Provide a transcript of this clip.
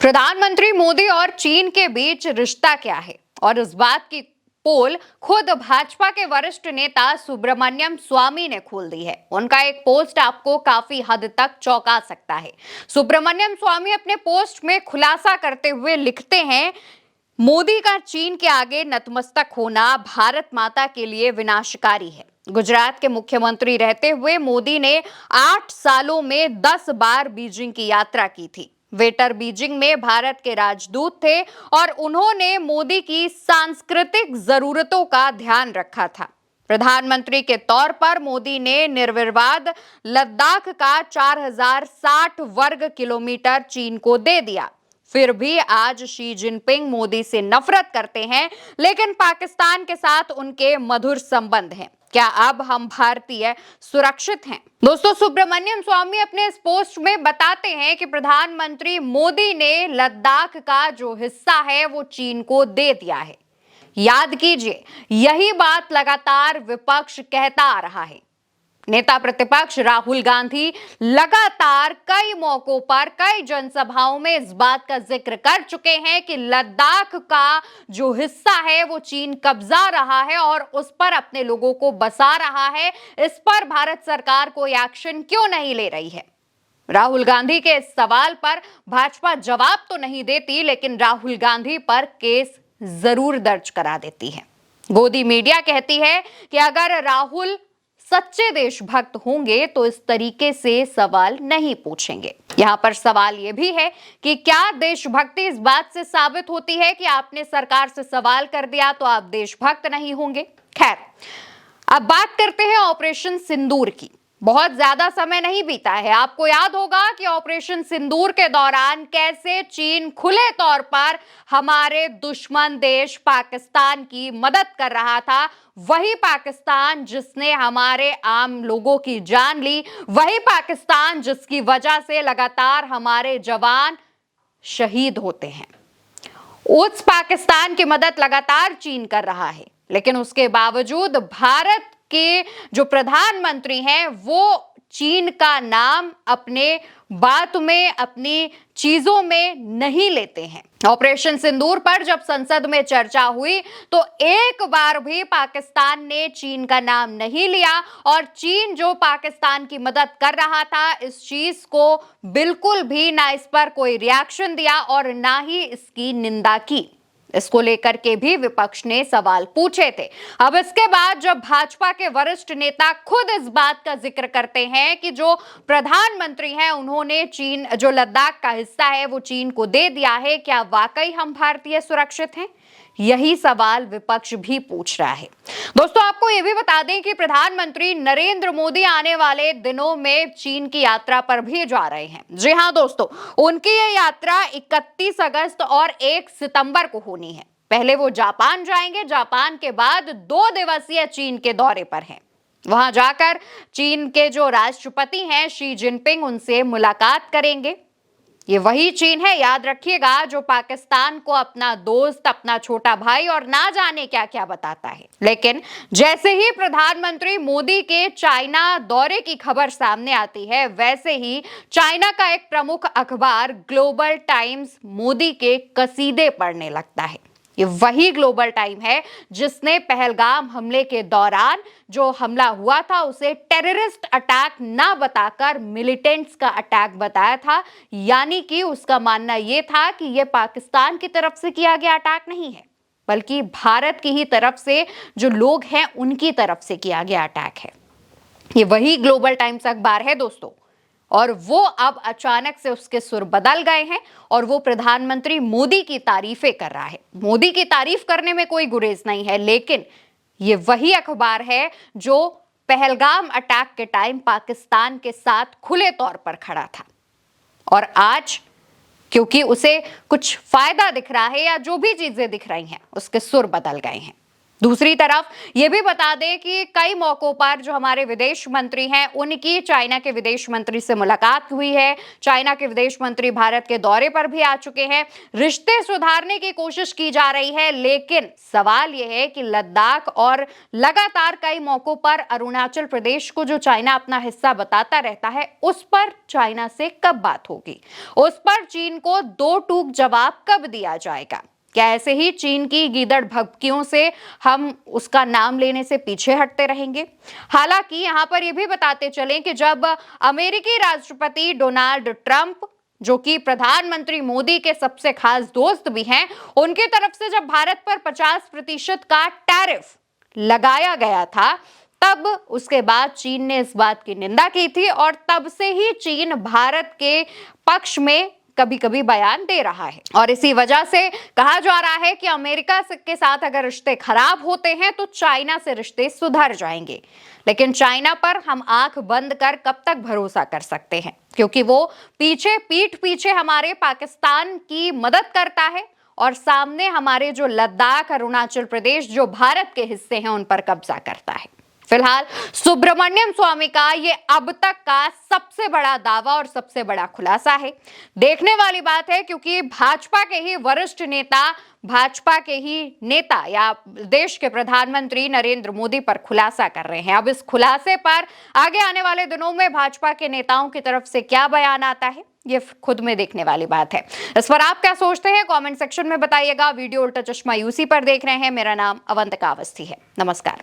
प्रधानमंत्री मोदी और चीन के बीच रिश्ता क्या है और इस बात की पोल खुद भाजपा के वरिष्ठ नेता सुब्रमण्यम स्वामी ने खोल दी है। उनका एक पोस्ट आपको काफी हद तक चौंका सकता है। सुब्रमण्यम स्वामी अपने पोस्ट में खुलासा करते हुए लिखते हैं, मोदी का चीन के आगे नतमस्तक होना भारत माता के लिए विनाशकारी है। गुजरात के मुख्यमंत्री रहते हुए मोदी ने 8 सालों में 10 बार बीजिंग की यात्रा की थी। वेटर बीजिंग में भारत के राजदूत थे और उन्होंने मोदी की सांस्कृतिक जरूरतों का ध्यान रखा था। प्रधानमंत्री के तौर पर मोदी ने निर्विवाद लद्दाख का 4060 वर्ग किलोमीटर चीन को दे दिया। फिर भी आज शी जिनपिंग मोदी से नफरत करते हैं, लेकिन पाकिस्तान के साथ उनके मधुर संबंध हैं। क्या अब हम भारतीय सुरक्षित हैं? दोस्तों, सुब्रमण्यम स्वामी अपने इस पोस्ट में बताते हैं कि प्रधानमंत्री मोदी ने लद्दाख का जो हिस्सा है वो चीन को दे दिया है। याद कीजिए, यही बात लगातार विपक्ष कहता आ रहा है। नेता प्रतिपक्ष राहुल गांधी लगातार कई मौकों पर कई जनसभाओं में इस बात का जिक्र कर चुके हैं कि लद्दाख का जो हिस्सा है वो चीन कब्जा रहा है और उस पर अपने लोगों को बसा रहा है। इस पर भारत सरकार कोई एक्शन क्यों नहीं ले रही है? राहुल गांधी के इस सवाल पर भाजपा जवाब तो नहीं देती, लेकिन राहुल गांधी पर केस जरूर दर्ज करा देती है। गोदी मीडिया कहती है कि अगर राहुल सच्चे देशभक्त होंगे तो इस तरीके से सवाल नहीं पूछेंगे। यहाँ पर सवाल यह भी है कि क्या देशभक्ति इस बात से साबित होती है कि आपने सरकार से सवाल कर दिया तो आप देशभक्त नहीं होंगे? खैर, अब बात करते हैं ऑपरेशन सिंदूर की। बहुत ज्यादा समय नहीं बीता है, आपको याद होगा कि ऑपरेशन सिंदूर के दौरान कैसे चीन खुले तौर पर हमारे दुश्मन देश पाकिस्तान की मदद कर रहा था। वही पाकिस्तान जिसने हमारे आम लोगों की जान ली, वही पाकिस्तान जिसकी वजह से लगातार हमारे जवान शहीद होते हैं। उस पाकिस्तान की मदद लगातार चीन कर रहा है, लेकिन उसके बावजूद भारत के जो प्रधानमंत्री हैं वो चीन का नाम अपने बात में, अपनी चीजों में नहीं लेते हैं। ऑपरेशन सिंदूर पर जब संसद में चर्चा हुई तो एक बार भी पाकिस्तान ने चीन का नाम नहीं लिया और चीन जो पाकिस्तान की मदद कर रहा था, इस चीज को बिल्कुल भी ना इस पर कोई रिएक्शन दिया और ना ही इसकी निंदा की। इसको लेकर के भी विपक्ष ने सवाल पूछे थे। अब इसके बाद जब भाजपा के वरिष्ठ नेता खुद इस बात का जिक्र करते हैं कि जो प्रधानमंत्री हैं उन्होंने चीन जो लद्दाख का हिस्सा है वो चीन को दे दिया है, क्या वाकई हम भारतीय सुरक्षित हैं? यही सवाल विपक्ष भी पूछ रहा है। दोस्तों, आपको यह भी बता दें कि प्रधानमंत्री नरेंद्र मोदी आने वाले दिनों में चीन की यात्रा पर भी जा रहे हैं। जी हां दोस्तों, उनकी यह यात्रा 31 अगस्त और 1 सितंबर को होनी है। पहले वो जापान जाएंगे, जापान के बाद 2 दिवसीय चीन के दौरे पर हैं। वहां जाकर चीन के जो राष्ट्रपति हैं शी जिनपिंग, उनसे मुलाकात करेंगे। ये वही चीन है, याद रखिएगा, जो पाकिस्तान को अपना दोस्त, अपना छोटा भाई और ना जाने क्या क्या बताता है। लेकिन जैसे ही प्रधानमंत्री मोदी के चाइना दौरे की खबर सामने आती है, वैसे ही चाइना का एक प्रमुख अखबार ग्लोबल टाइम्स मोदी के कसीदे पढ़ने लगता है। ये वही ग्लोबल टाइम है जिसने पहलगाम हमले के दौरान जो हमला हुआ था उसे टेररिस्ट अटैक ना बताकर मिलिटेंट्स का अटैक बताया था। यानी कि उसका मानना यह था कि यह पाकिस्तान की तरफ से किया गया अटैक नहीं है, बल्कि भारत की ही तरफ से जो लोग हैं उनकी तरफ से किया गया अटैक है। ये वही ग्लोबल टाइम्स अखबार है दोस्तों, और वो अब अचानक से उसके सुर बदल गए हैं और वो प्रधानमंत्री मोदी की तारीफें कर रहा है। मोदी की तारीफ करने में कोई गुरेज नहीं है, लेकिन ये वही अखबार है जो पहलगाम अटैक के टाइम पाकिस्तान के साथ खुले तौर पर खड़ा था, और आज क्योंकि उसे कुछ फायदा दिख रहा है या जो भी चीजें दिख रही हैं, उसके सुर बदल गए हैं। दूसरी तरफ ये भी बता दें कि कई मौकों पर जो हमारे विदेश मंत्री हैं उनकी चाइना के विदेश मंत्री से मुलाकात हुई है। चाइना के विदेश मंत्री भारत के दौरे पर भी आ चुके हैं। रिश्ते सुधारने की कोशिश की जा रही है, लेकिन सवाल यह है कि लद्दाख और लगातार कई मौकों पर अरुणाचल प्रदेश को जो चाइना अपना हिस्सा बताता रहता है, उस पर चाइना से कब बात होगी? उस पर चीन को दो टूक जवाब कब दिया जाएगा? क्या ऐसे ही चीन की गीदड़ भभकियों से हम उसका नाम लेने से पीछे हटते रहेंगे? हालांकि यहां पर यह भी बताते चलें कि जब अमेरिकी राष्ट्रपति डोनाल्ड ट्रंप, जो कि प्रधानमंत्री मोदी के सबसे खास दोस्त भी हैं, उनकी तरफ से जब भारत पर 50% का टैरिफ लगाया गया था, तब उसके बाद चीन ने इस बात की निंदा की थी और तब से ही चीन भारत के पक्ष में कभी कभी बयान दे रहा है। और इसी वजह से कहा जा रहा है कि अमेरिका के साथ अगर रिश्ते खराब होते हैं तो चाइना से रिश्ते सुधर जाएंगे। लेकिन चाइना पर हम आंख बंद कर कब तक भरोसा कर सकते हैं, क्योंकि वो पीठ पीछे हमारे पाकिस्तान की मदद करता है और सामने हमारे जो लद्दाख, अरुणाचल प्रदेश जो भारत के हिस्से हैं, उन पर कब्जा करता है। फिलहाल सुब्रमण्यम स्वामी का ये अब तक का सबसे बड़ा दावा और सबसे बड़ा खुलासा है। देखने वाली बात है, क्योंकि भाजपा के ही वरिष्ठ नेता, भाजपा के ही नेता या देश के प्रधानमंत्री नरेंद्र मोदी पर खुलासा कर रहे हैं। अब इस खुलासे पर आगे आने वाले दिनों में भाजपा के नेताओं की तरफ से क्या बयान आता है, ये खुद में देखने वाली बात है। इस पर आप क्या सोचते हैं, कमेंट सेक्शन में बताइएगा। वीडियो उल्टा चश्मा यूसी पर देख रहे हैं। मेरा नाम अवंतिका अवस्थी है। नमस्कार।